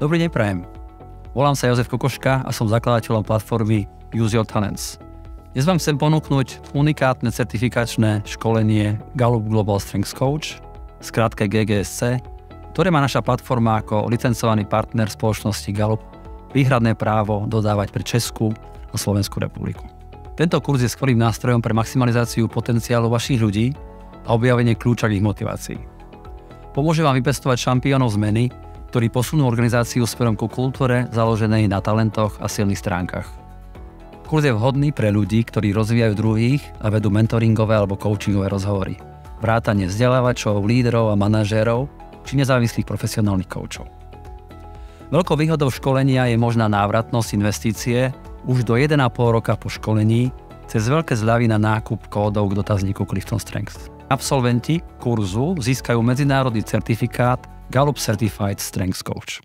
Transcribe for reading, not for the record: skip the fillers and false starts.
Dobrý deň prajem. Volám sa Jozef Kokoška a som zakladateľom platformy Use Your Talents. Dnes vám chcem ponúknuť unikátne certifikačné školenie Gallup Global Strengths Coach, skrátke GGSC, ktoré má naša platforma ako licencovaný partner spoločnosti Gallup výhradné právo dodávať pre Českú a Slovenskú republiku. Tento kurz je skvelým nástrojom pre maximalizáciu potenciálu vašich ľudí a objavenie kľúča k ich motivácii. Pomôže vám vypestovať šampiónov zmeny, ktorí posunú organizáciu smerom ku kultúre založenej na talentoch a silných stránkach. Kurz je vhodný pre ľudí, ktorí rozvíjajú druhých a vedú mentoringové alebo coachingové rozhovory, vrátane vzdelávačov, líderov a manažérov či nezávislých profesionálnych koučov. Veľkou výhodou školenia je možná návratnosť investície už do 1,5 roka po školení cez veľké zľavy na nákup kódov k dotazníku Clifton Strengths. Absolventi kurzu získajú medzinárodný certifikát Gallup Certified Strengths Coach.